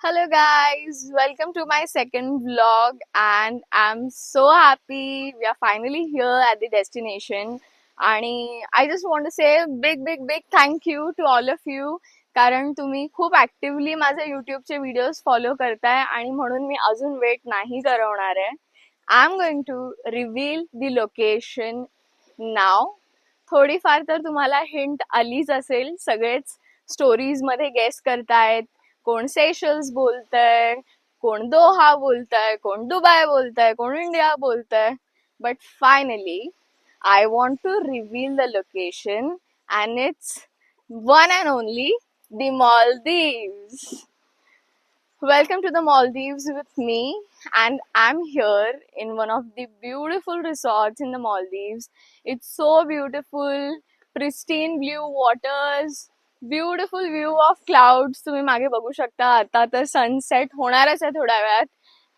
Hello guys, welcome to my second vlog and I'm so happy we are finally here at the destination आणि I just want to say big thank you to all of you कारण तुम्ही खूप actively माझे युट्यूबचे videos follow करताय आणि म्हणून मी अजून weight नाही करवणार आहे. I am going to reveal the location नाव. थोडीफार तर तुम्हाला हिंट आलीच असेल, सगळेच स्टोरीज मध्ये गेस करतायत. कोण सेशल्स बोलतंय, कोण दोहा बोलतंय, कोण दुबई बोलतंय, कोण इंडिया बोलतंय. But finally I want to reveal the location and it's one and only the Maldives. Welcome to the Maldives with me and I'm here in one of the beautiful resorts in the Maldives. It's so beautiful, pristine blue waters, beautiful view of clouds. तुम्ही मागे बघू शकता. आता तर sunset होणारच आहे थोड्या वेळात.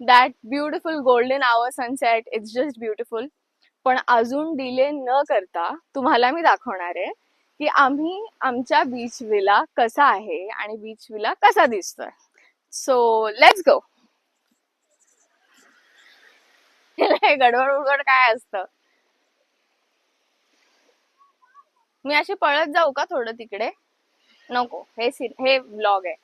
That beautiful golden hour sunset, it's just beautiful. पण अजून डिले न करता तुम्हाला मी दाखवणार आहे की आम्ही आमच्या बीच विला कसा आहे आणि बीच विला कसा दिसतोय. So let's go. गडबड उडबड काय असतं. मी अशी पळत जाऊ का थोडं तिकडे? नको, हे व्लॉग आहे.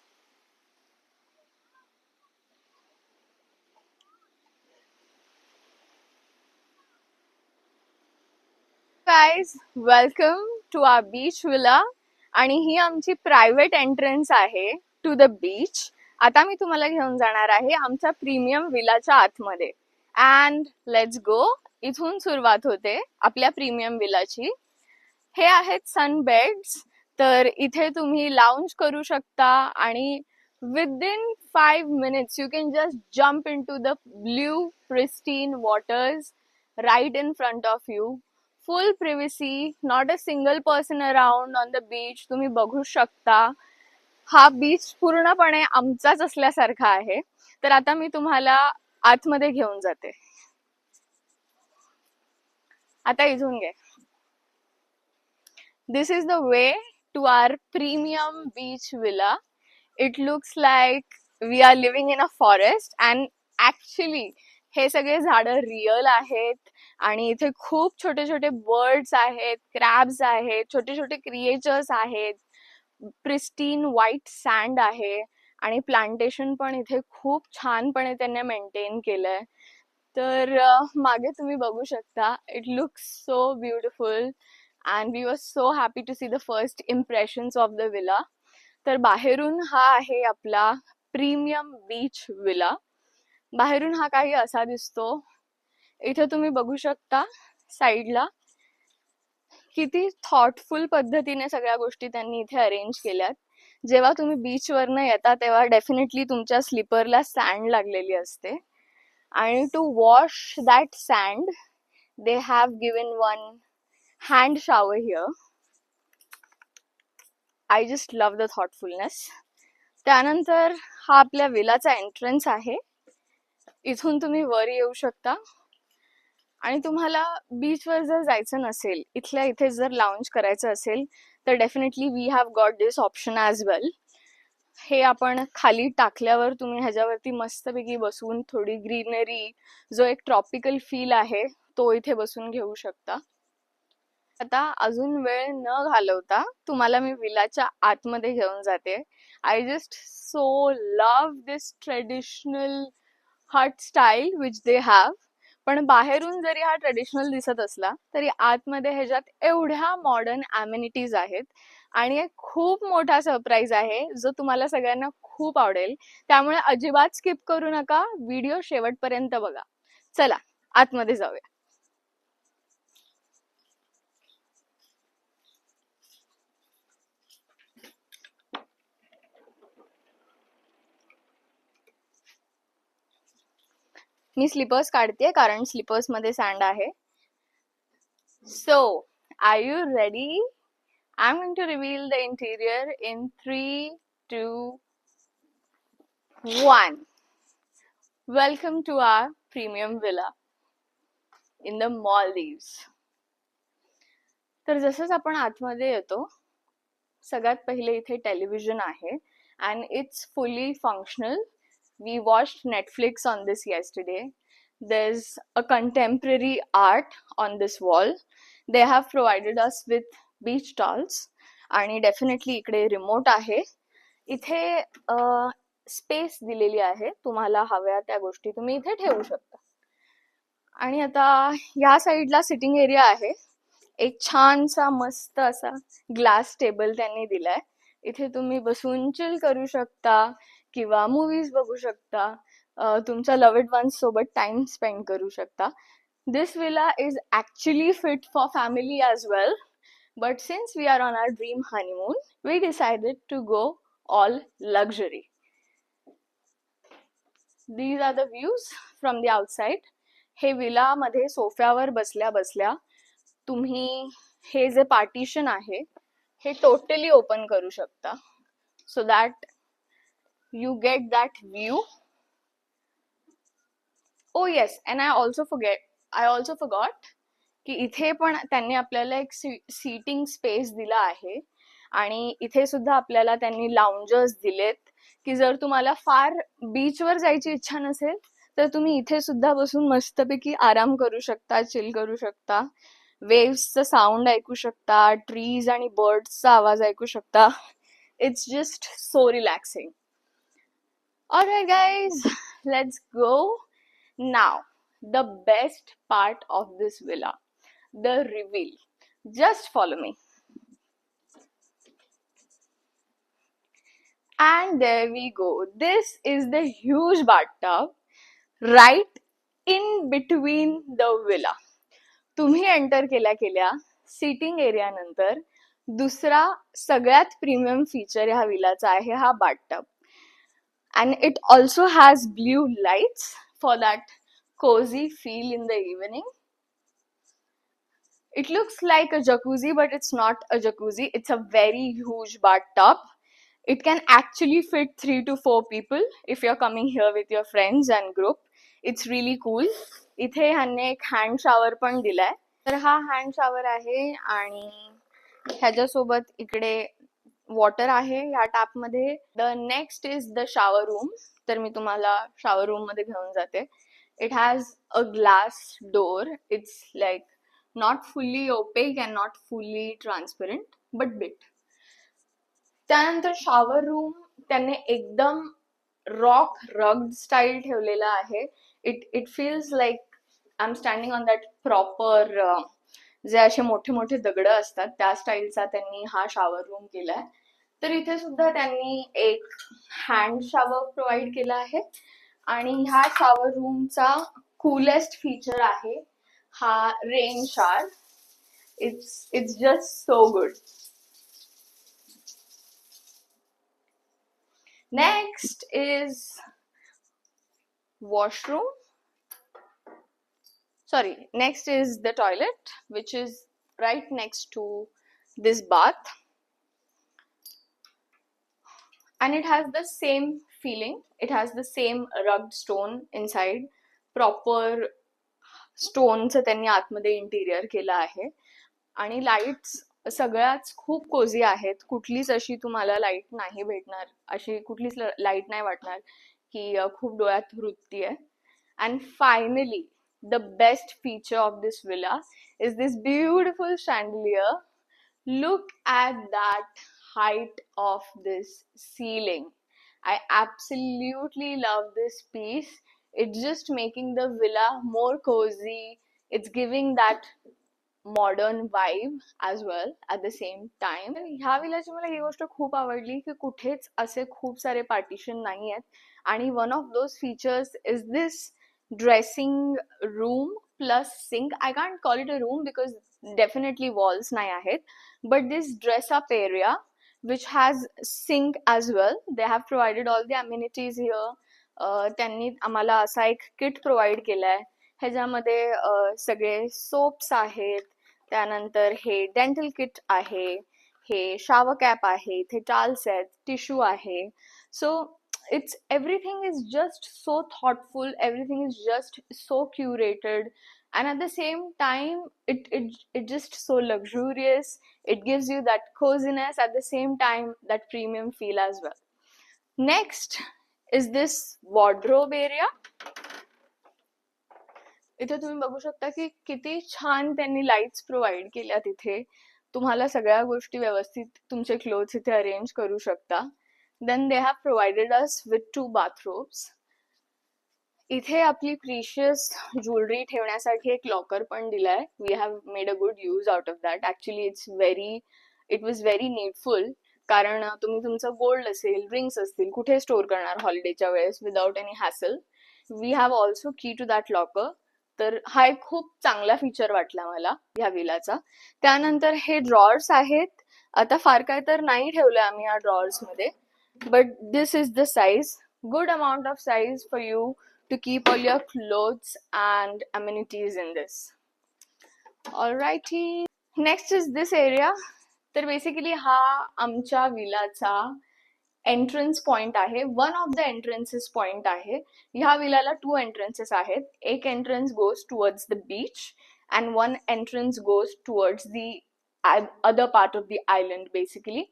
Guys, welcome to our beach villa. आणि ही आमची प्रायव्हेट एंट्रन्स आहे टू द बीच. आता मी तुम्हाला घेऊन जाणार आहे आमच्या प्रीमियम विलाच्या आतमध्ये. And let's go. इथून सुरुवात होते आपल्या प्रीमियम विलाची. हे आहेत सन बेड्स. तर इथे तुम्ही लाउंज करू शकता आणि within 5 minutes you can just jump into the blue pristine waters right in front of you. Full privacy, not a single person around on the beach. तुम्ही बघू शकता. हा बीच पूर्णपणे आमचाच असल्यासारखा आहे. तर आता मी तुम्हाला आतमध्ये घेऊन जाते. आता इथून घे. This is the way to our premium beach villa. It looks like we are living in a forest and actually हे सगळे झाडं रिअल आहेत आणि इथे खूप छोटे छोटे बर्ड्स आहेत, क्रॅब्स आहेत, छोटे छोटे क्रिएचर्स आहेत, प्रिस्टीन व्हाईट सँड आहे आणि प्लांटेशन पण इथे खूप छानपणे त्यांनी मेंटेन केलंय. तर मागे तुम्ही बघू शकता. It looks so beautiful and we were so happy to see the first impressions of the villa. तर बाहेरून हा आहे आपला प्रीमियम बीच विला. बाहेरून हा काही असा दिसतो. इथे तुम्ही बघू शकता साईडला किती थॉटफुल पद्धतीने सगळ्या गोष्टी त्यांनी इथे अरेंज केल्यात. जेव्हा तुम्ही बीचवरनं येता तेव्हा डेफिनेटली तुमच्या स्लीपरला सँड लागलेली असते आणि to wash that sand they have given one hand shower here. I just love the thoughtfulness. त्यानंतर हा आपल्या विलाचा एंट्रन्स आहे. इथून तुम्ही वर येऊ शकता आणि तुम्हाला बीचवर जर जायचं नसेल, इथल्या इथे जर लाउंज करायचं असेल तर definitely we have got this option as well. हे आपण खाली टाकल्यावर तुम्ही ह्याच्यावरती मस्तपैकी बसून थोडी ग्रीनरी, जो एक ट्रॉपिकल फील आहे तो इथे बसून घेऊ शकता. आता अजून वेळ न घालवता तुम्हाला मी विलाच्या आतमध्ये घेऊन जाते. I just so love this traditional hut style which they have. पण बाहेरून जरी हा ट्रेडिशनल दिसत असला तरी आतमध्ये ह्याच्यात एवढ्या मॉडर्न ॲम्युनिटीज आहेत आणि एक खूप मोठा सरप्राईज आहे जो तुम्हाला सगळ्यांना खूप आवडेल. त्यामुळे अजिबात स्किप करू नका, व्हिडिओ शेवटपर्यंत बघा. चला आतमध्ये जाऊया. मी स्लीपर्स काढते कारण स्लीपर्स मध्ये सँड आहे. So are you ready? I am going to reveal the interior in 3, 2, 1. Welcome to our premium villa in the Maldives. तर जसंच आपण आतमध्ये येतो, सगळ्यात पहिले इथे टेलिव्हिजन आहे and it's fully functional. We watched Netflix on this yesterday. There's a contemporary art on this wall. They have provided us with beach towels आणि डेफिनेटली इकडे रिमोट आहे. इथे स्पेस दिलेली आहे, तुम्हाला हव्या त्या गोष्टी तुम्ही इथे ठेवू शकता. आणि आता या साईडला सिटिंग एरिया आहे. एक छानसा मस्त असा ग्लास टेबल त्यांनी दिलाय. इथे तुम्ही बसून चिल करू शकता किंवा मूवीज बघू शकता, तुमच्या लव्ड वन्स सोबत टाइम स्पेंड करू शकता. This villa is actually fit for family as well, but since we are on our dream honeymoon, we decided to go all luxury. These are the views from the outside. हे villa मध्ये सोफ्यावर बसल्या बसल्या तुम्ही हे जे partition आहे हे totally open करू शकता, so that you get that view. Oh yes, and I also forgot की इथे पण त्यांनी आपल्याला एक सीटिंग स्पेस दिला आहे आणि इथे सुद्धा आपल्याला त्यांनी लाउंजर्स दिलेत की जर तुम्हाला फार बीचवर जायची इच्छा नसेल तर तुम्ही इथे सुद्धा बसून मस्तपैकी आराम करू शकता, चिल करू शकता, वेव्सचं साऊंड ऐकू शकता, ट्रीज आणि बर्ड्सचा आवाज ऐकू शकता. It's just so relaxing. Alright guys, let's go. Now, the best part of this villa, the reveal. Just follow me. And there we go. This is the huge bathtub right in between the villa. तुम्ही enter केल्या sitting area नंतर दुसरा सगळ्यात premium feature ह्या विलाचा आहे हा bathtub. And it also has blue lights for that cozy feel in the evening. It looks like a jacuzzi, but it's not a jacuzzi. It's a very huge bathtub. It can actually fit 3 to 4 people if you're coming here with your friends and group. It's really cool. इथे ह्यांनी एक hand shower पण दिलाय. तर हा hand shower आहे आणि ह्याच्यासोबत इकडे वॉटर आहे या टॅप मध्ये. The next is the shower room. तर मी तुम्हाला शॉवर रूम मध्ये घेऊन जाते. It has a glass door. It's like not fully opaque and not fully transparent but bit. त्यानंतर शॉवर रूम त्याने एकदम रॉक रग्ड स्टाईल ठेवलेला आहे. It feels like I am standing on that proper जे असे मोठे मोठे दगड असतात त्या स्टाईलचा त्यांनी हा शॉवर रूम केलाय. तर इथे सुद्धा त्यांनी एक हँड शॉवर प्रोव्हाइड केला आहे आणि ह्या शॉवर रूमचा कूलेस्ट फीचर आहे हा rain shower. It's just so good. Next is washroom. Sorry, next is the toilet, which is right next to this bath, and it has the same feeling. It has the same rugged stone inside. Proper stone चं त्यांनी आतमध्ये interior केलं आहे आणि lights सगळ्याच खूप cosy आहेत. कुठलीच अशी तुम्हाला लाईट नाही भेटणार, अशी कुठलीच लाईट नाही वाटणार की खूप डोळ्यात रुततीये. And finally, the best feature of this villa is this beautiful chandelier. Look at that height of this ceiling. I absolutely love this piece. It's just making the villa more cozy. It's giving that modern vibe as well at the same time. ह्या विलाची मला ही गोष्ट खूप आवडली की कुठेच असे खूप सारे पार्टिशन नाही आहेत आणि one of those features is this dressing room plus sink. I can't call it a room because definitely walls nahi ahet, but this dress up area which has sink as well. They have provided all the amenities here. त्यांनी आम्हाला असा एक kit provide केलाय. ह्याच्यामध्ये सगळे soaps आहेत, त्यानंतर हे डेंटल किट आहे, हे शावर कॅप आहे, इथे टाल्स आहेत, टिश्यू आहे. So it's everything is just so thoughtful, everything is just so curated, and at the same time it just so luxurious. It gives you that coziness, at the same time that premium feel as well. Next is this wardrobe area. इथे तुम्ही बघू शकता की किती छान त्यांनी lights provide केल्या. तिथे तुम्हाला सगळ्या गोष्टी व्यवस्थित तुमचे क्लोथ्स इथे अरेंज करू शकता. Then they have provided us with 2 bathrobes. इथे आपली प्रिशियस ज्वेलरी ठेवण्यासाठी एक लॉकर पण दिलाय. We have made a good use out of that. Actually it was very needful. कारण तुम्ही तुमचं गोल्ड असेल, रिंग्स असतील, कुठे स्टोअर करणार हॉलिडेच्या वेळेस without any hassle. We have also key to that locker. तर हा एक खूप चांगला फीचर वाटला मला ह्या विलाचा. त्यानंतर हे ड्रॉर्स आहेत. आता फार काय तर नाही ठेवलंय आम्ही या ड्रॉर्स मध्ये, but this is the size. Good amount of size for you to keep all your clothes and amenities in this. Alrighty. Next is this area. तर बेसिकली हा आमच्या विलाचा एंट्रन्स पॉइंट आहे. वन ऑफ द एंट्रन्सेस पॉइंट आहे. ह्या विलाला 2 एंट्रन्सेस आहेत. एक entrance goes towards the beach and 1 entrance goes towards the other part of the island basically.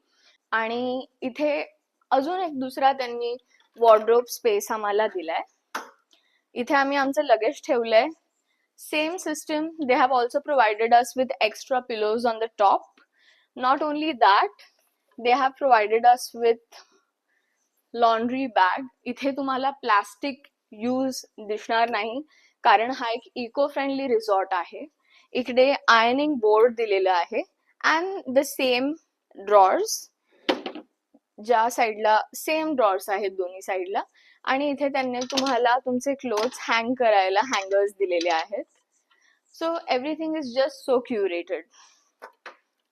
आणि इथे अजून एक दुसरा त्यांनी वॉर्डरोब स्पेस आम्हाला दिलाय. इथे आम्ही आमचं लगेज ठेवलंय. Same system. They have also provided us with extra pillows on the top. Not only that, they have provided us with laundry bag. इथे तुम्हाला प्लास्टिक यूज दिसणार नाही कारण हा एक इको फ्रेंडली रिसॉर्ट आहे. इकडे आयर्निंग बोर्ड दिलेला आहे अँड द सेम ड्रॉर्स. ज्या साईडला सेम ड्रॉर्स आहेत दोन्ही साईडला. आणि इथे त्यांनी तुम्हाला तुमचे क्लोथ्स हँग करायला हँगर्स दिलेले आहेत. So everything is just so curated.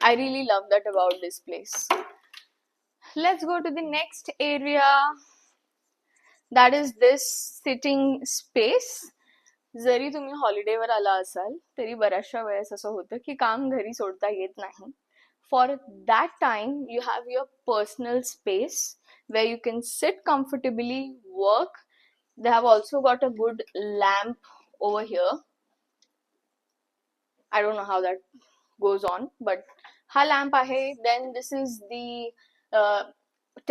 I really love that about this place. Let's go to the next area. That is this sitting space. जरी तुम्ही हॉलिडेवर आला असाल तरी बऱ्याचशा वेळेस असं होतं की काम घरी सोडता येत नाही. For that time, you have your personal space where you can sit comfortably, work. They have also got a good lamp over here. I don't know how that goes on, but ha lamp ahe. Then this is the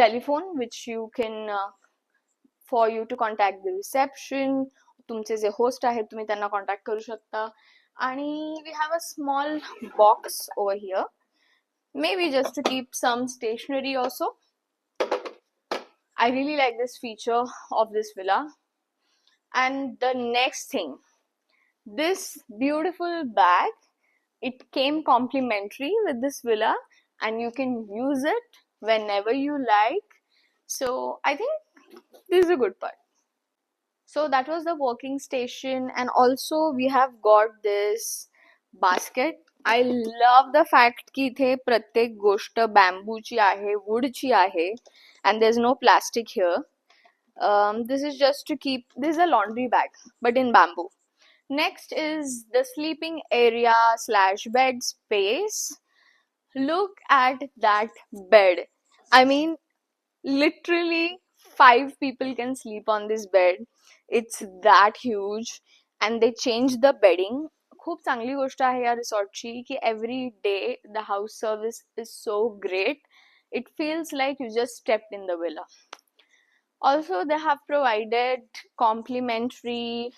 telephone which you can for you to contact the reception. तुमचे जे host आहेत तुम्ही त्यांना contact करू शकता. आणि we have a small box over here. Maybe just to keep some stationery also. I really like this feature of this villa. And the next thing, this beautiful bag, it came complimentary with this villa and you can use it whenever you like. So I think this is a good part. So that was the working station, and also we have got this basket. I love the fact की इथे प्रत्येक गोष्ट बॅम्बूची आहे, वुडची आहे, and there's no plastic here. This is just to keep, this is a laundry bag but in bamboo. Next is the sleeping area slash bed space. Look at that bed. I mean, literally 5 people can sleep on this bed. It's that huge and they changed the bedding. खूप चांगली गोष्ट आहे या रिसॉर्टची की every day the house service is so great. It feels like you just stepped in the villa. Also they have provided complimentary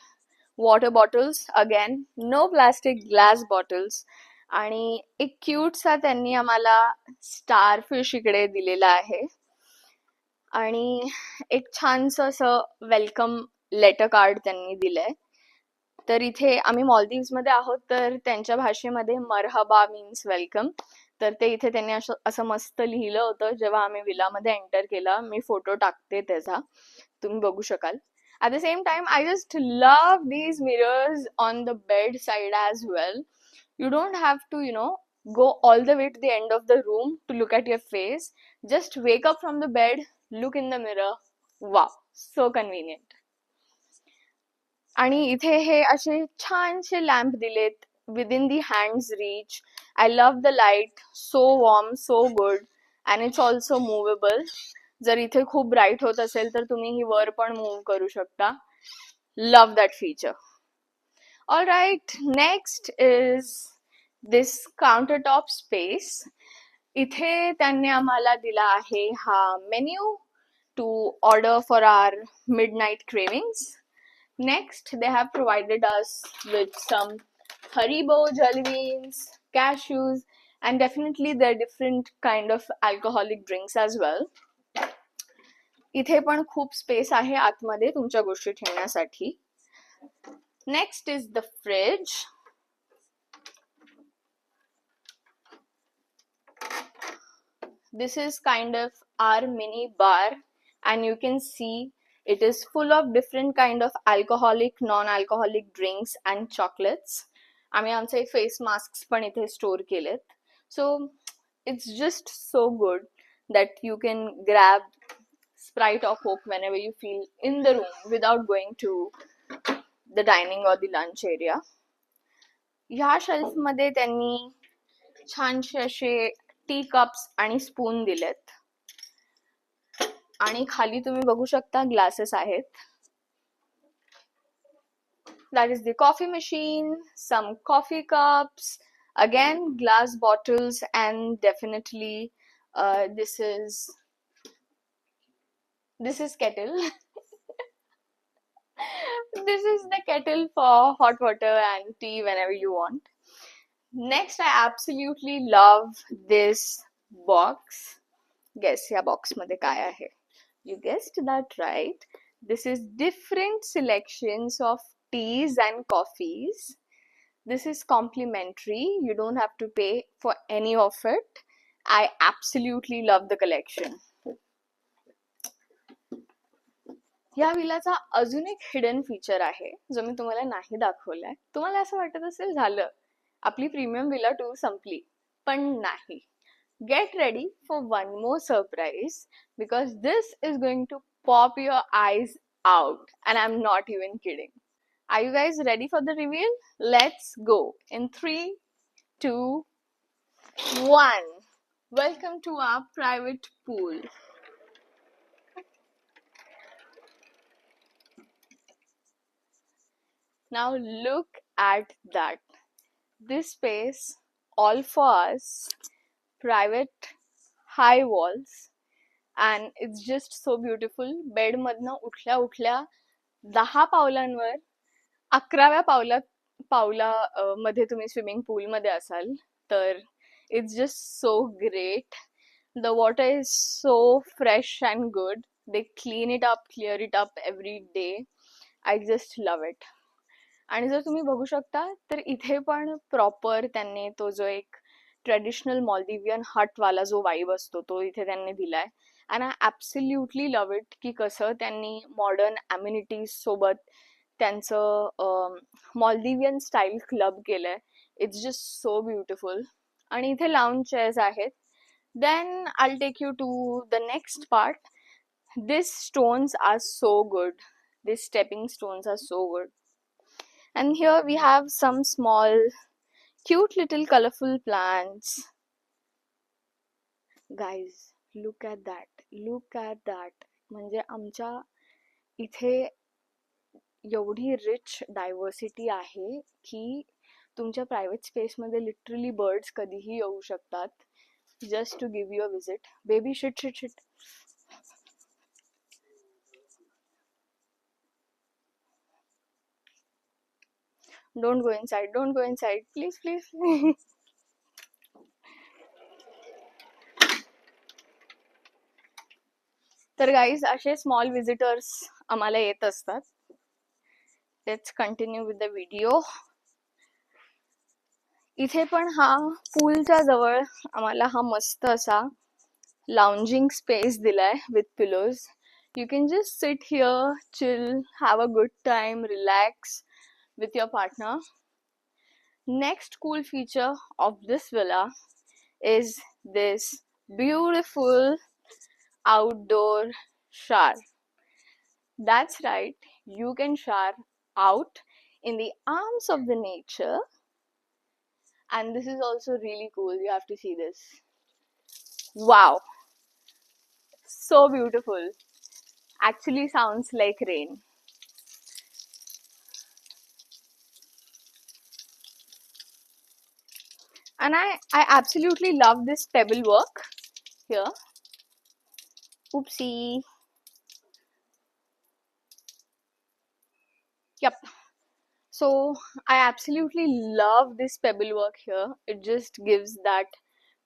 water bottles. Again no plastic, glass bottles. आणि एक क्यूटसा त्यांनी आम्हाला स्टारफिश इकडे दिलेला आहे. आणि एक छानसं असं वेलकम लेटर कार्ड त्यांनी दिलंय. तर इथे आम्ही मॉलदीव्स मध्ये आहोत तर त्यांच्या भाषेमध्ये मरहबा मीन्स वेलकम. तर ते इथे त्यांनी असं मस्त लिहिलं होतं जेव्हा आम्ही विलामध्ये एंटर केला. मी फोटो टाकते त्याचा, तुम्ही बघू शकाल. At the same time, I just love these mirrors on the bed side as well. You don't have to, go all the way to the end of the room to look at your face. Just wake up from the bed, look in the mirror. Wow, so convenient. आणि इथे हे असे छानसे lamp दिलेत within the hands reach. I love the light. So warm, so good. And it's also movable. जर इथे खूप bright होत असेल तर तुम्ही ही वर पण मूव्ह करू शकता. Love that feature. All right, next is this counter top space. इथे त्यांनी आम्हाला दिला आहे हा menu. to order for our midnight cravings. Next, they have provided us with some Haribo jelly beans, cashews, and definitely there are different kind of alcoholic drinks as well. इथे पण खूप space आहे आतमध्ये तुमच्या गोष्टी ठेवण्यासाठी. Next is the fridge. This is kind of our mini bar, and you can see it is full of different kind of alcoholic, non-alcoholic drinks and chocolates. आम्ही आमचे फेस मास्क पण इथे स्टोर केलेत. So it's just so good that you can grab Sprite or Coke whenever you feel in the room without going to the dining or the lunch area. ह्या shelf मध्ये त्यांनी छानसे असे T cups आणि spoon दिलेत, आणि खाली तुम्ही बघू शकता ग्लासेस आहेत. That is the coffee machine, some coffee cups, again glass bottles, and definitely this is kettle. This is the kettle for hot water and tea whenever you want. Next, I absolutely love this box. Guess या box मध्ये काय आहे? You guessed that right. This is different selections of teas and coffees. This is complimentary. You don't have to pay for any of it. I absolutely love the collection. या विलाचा अजून एक hidden feature आहे जो मी तुम्हाला नाही दाखवलाय. तुम्हाला असं वाटत असेल झालं आपली प्रीमियम विला टूर संपली, पण नाही. Get ready for one more surprise, because this is going to pop your eyes out, and I'm not even kidding. Are you guys ready for the reveal? Let's go in 3, 2, 1. Welcome to our private pool. Now look at that. This space all for us, private, high walls, and it's just so beautiful. Bed मधनं उठल्या उठल्या 10 पावलांवर 11व्या पावला मध्ये तुम्ही swimming पूल मध्ये असाल तर it's just so great. The water is so fresh and good. They clean it up, clear it up every day. I just love it. आणि जर तुम्ही बघू शकता तर इथे पण प्रॉपर त्यांनी तो जो एक ट्रेडिशनल मॉल्दिवियन हट वाला जो वाईब असतो तो इथे त्यांनी दिलाय. And I absolutely love it की कसं त्यांनी मॉडर्न अम्युनिटीज सोबत त्यांचं मॉल्दिवियन स्टाईल क्लब केलंय. It's just so beautiful. आणि इथे लाऊंज चेअर्स आहेत. Then I take you to the next part. This stones are so good. This stepping stones are so good. And here we have some small, cute little colorful plants. Guys, look at that. Look at that. म्हणजे आमच्या इथे एवढी rich diversity आहे की तुमच्या private स्पेसमध्ये literally birds कधीही येऊ शकतात. Just to give you a visit. Baby shit shit shit. Don't go inside. Don't go inside. Please, please. तर गाईज असे स्मॉल विजिटर्स आम्हाला येत असतात. Let's continue with the video. इथे पण हा पूलच्या जवळ आम्हाला हा मस्त असा लाउंजिंग स्पेस दिलाय with pillows. You can just sit here, chill, have a good time, relax with your partner. Next cool feature of this villa is this beautiful outdoor shower. That's right, you can shower out in the arms of the nature, and this is also really cool. You have to see this. Wow, so beautiful. Actually sounds like rain. And I absolutely love this pebble work here. Oopsie. Yep. So I absolutely love this pebble work here. It just gives that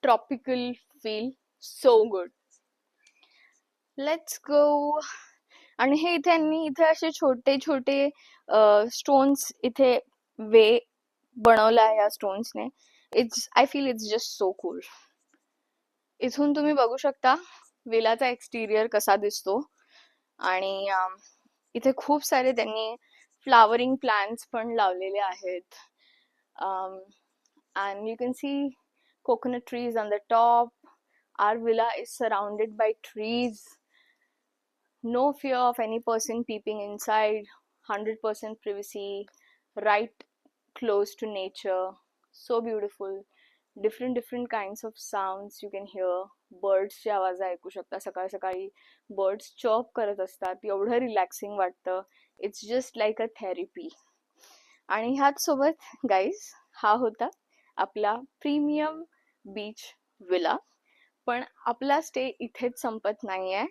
tropical feel. So good. Let's go. आणि हे इथे यांनी इथे असे छोटे छोटे stones इथे वे बनवला आहे या स्टोन्सने. It's I feel it's just so cool. इथून तुम्ही बघू शकता विलाचा एक्सटिरियर कसा दिसतो. आणि इथे खूप सारे त्यांनी फ्लावरिंग प्लांट्स पण लावलेले आहेत. And you can see coconut trees on the top. Our villa is surrounded by trees. No fear of any person peeping inside. 100% privacy. Right close to nature. So beautiful. Different kinds of sounds you can hear. बर्ड्सचे आवाज ऐकू शकता. सकाळ सकाळी birds chop करत असतात. एवढं relaxing वाटतं. It's just like a therapy. आणि ह्याच सोबत गाईज हा होता आपला प्रीमियम बीच विला. पण आपला स्टे इथेच संपत नाहीये.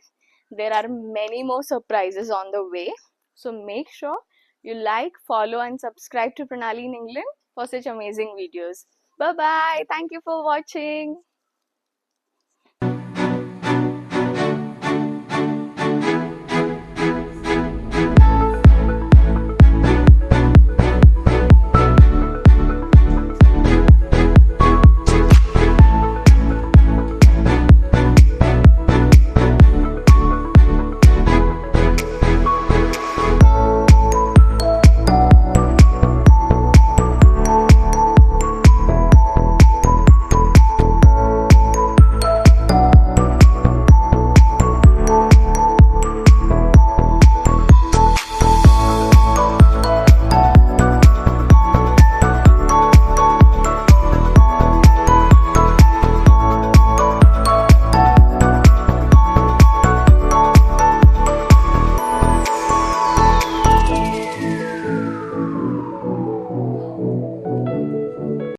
There are many more surprises on the way. So make sure you like, follow and subscribe to Pranali in England for such amazing videos. Bye bye. Thank you for watching.